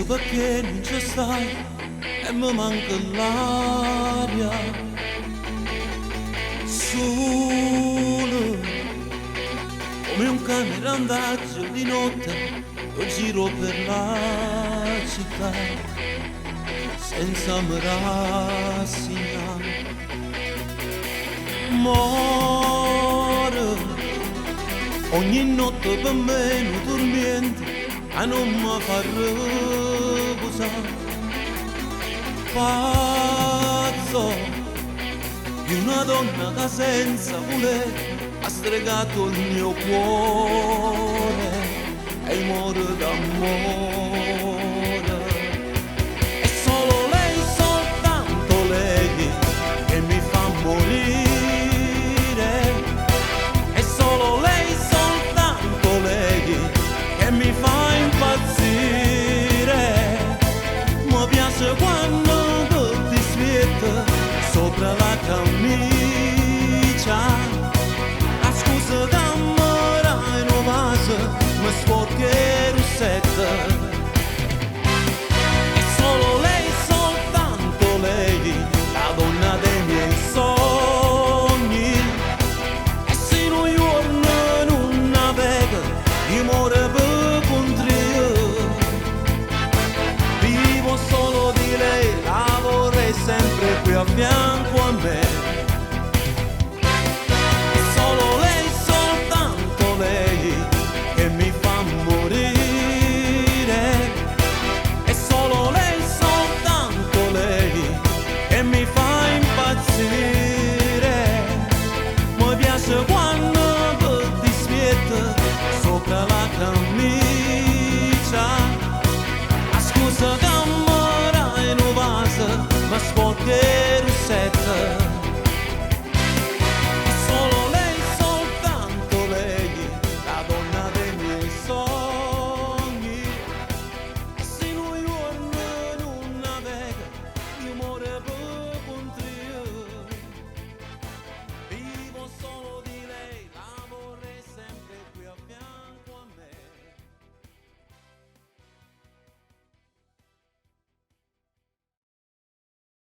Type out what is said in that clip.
perché non ci stai e mi manca l'aria. Solo come un cane randagio di notte io giro per la città senza mi rassegnare. Muore ogni notte per me non dormiente e non mi fa riposare. Pazzo di una donna che senza voler ha stregato il mio cuore e muore d'amore.